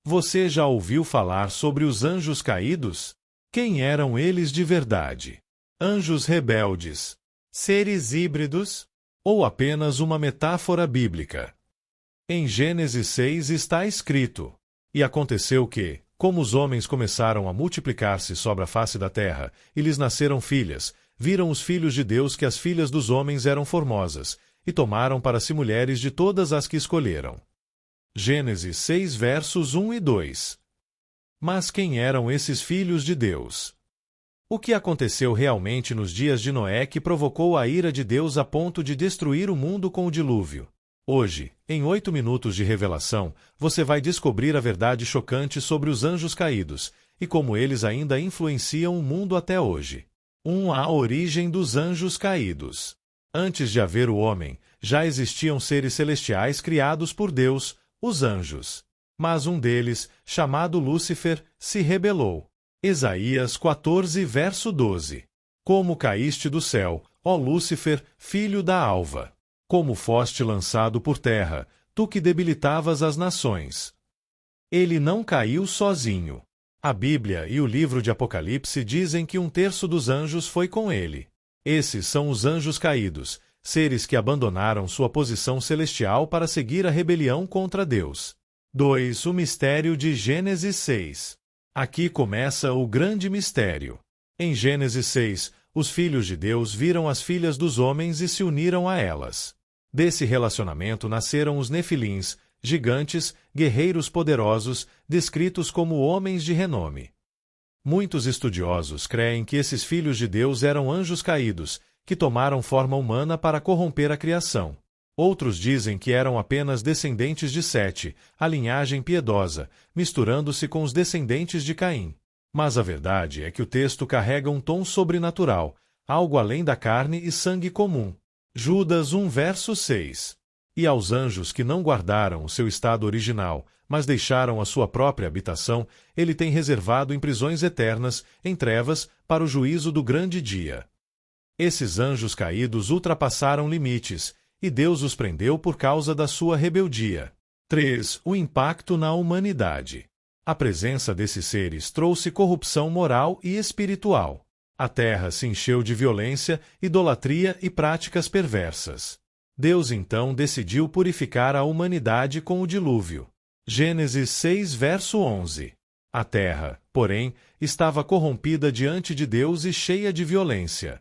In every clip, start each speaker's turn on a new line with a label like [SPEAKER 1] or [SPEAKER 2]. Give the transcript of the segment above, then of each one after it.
[SPEAKER 1] Você já ouviu falar sobre os anjos caídos? Quem eram eles de verdade? Anjos rebeldes? Seres híbridos? Ou apenas uma metáfora bíblica? Em Gênesis 6 está escrito: E aconteceu que, como os homens começaram a multiplicar-se sobre a face da terra, e lhes nasceram filhas, viram os filhos de Deus que as filhas dos homens eram formosas, e tomaram para si mulheres de todas as que escolheram. Gênesis 6 versos 1 e 2. Mas quem eram esses filhos de Deus? O que aconteceu realmente nos dias de Noé que provocou a ira de Deus a ponto de destruir o mundo com o dilúvio? Hoje, em 8 minutos de revelação, você vai descobrir a verdade chocante sobre os anjos caídos e como eles ainda influenciam o mundo até hoje. A origem dos anjos caídos. Antes de haver o homem, já existiam seres celestiais criados por Deus, os anjos. Mas um deles, chamado Lúcifer, se rebelou. Isaías 14, verso 12. Como caíste do céu, ó Lúcifer, filho da alva! Como foste lançado por terra, tu que debilitavas as nações. Ele não caiu sozinho. A Bíblia e o livro de Apocalipse dizem que 1/3 dos anjos foi com ele. Esses são os anjos caídos, seres que abandonaram sua posição celestial para seguir a rebelião contra Deus. 2. O mistério de Gênesis 6. Aqui começa o grande mistério. Em Gênesis 6, os filhos de Deus viram as filhas dos homens e se uniram a elas. Desse relacionamento nasceram os Nefilins, gigantes, guerreiros poderosos, descritos como homens de renome. Muitos estudiosos creem que esses filhos de Deus eram anjos caídos, que tomaram forma humana para corromper a criação. Outros dizem que eram apenas descendentes de Sete, a linhagem piedosa, misturando-se com os descendentes de Caim. Mas a verdade é que o texto carrega um tom sobrenatural, algo além da carne e sangue comum. Judas 1 verso 6. E aos anjos que não guardaram o seu estado original, mas deixaram a sua própria habitação, ele tem reservado em prisões eternas, em trevas, para o juízo do grande dia. Esses anjos caídos ultrapassaram limites, e Deus os prendeu por causa da sua rebeldia. 3. O impacto na humanidade. A presença desses seres trouxe corrupção moral e espiritual. A terra se encheu de violência, idolatria e práticas perversas. Deus então decidiu purificar a humanidade com o dilúvio. Gênesis 6 verso 11. A terra, porém, estava corrompida diante de Deus e cheia de violência.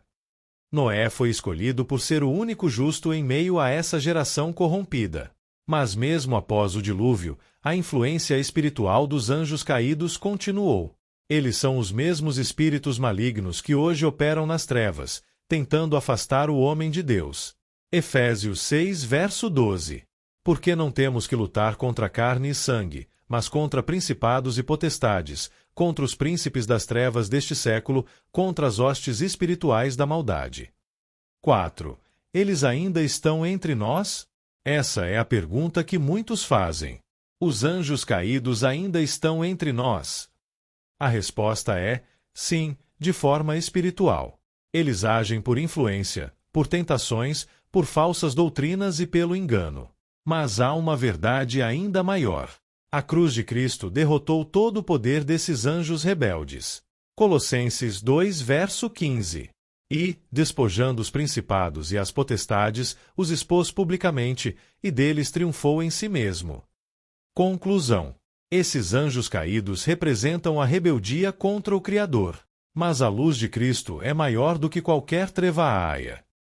[SPEAKER 1] Noé foi escolhido por ser o único justo em meio a essa geração corrompida. Mas mesmo após o dilúvio, a influência espiritual dos anjos caídos continuou. Eles são os mesmos espíritos malignos que hoje operam nas trevas, tentando afastar o homem de Deus. Efésios 6 verso 12. Porque não temos que lutar contra carne e sangue, mas contra principados e potestades, contra os príncipes das trevas deste século, contra as hostes espirituais da maldade. 4. Eles ainda estão entre nós? Essa é a pergunta que muitos fazem. Os anjos caídos ainda estão entre nós? A resposta é, sim, de forma espiritual. Eles agem por influência, por tentações, por falsas doutrinas e pelo engano. Mas há uma verdade ainda maior. A cruz de Cristo derrotou todo o poder desses anjos rebeldes. Colossenses 2 verso 15. E, despojando os principados e as potestades, os expôs publicamente, e deles triunfou em si mesmo. Conclusão. Esses anjos caídos representam a rebeldia contra o Criador. Mas a luz de Cristo é maior do que qualquer treva-aia.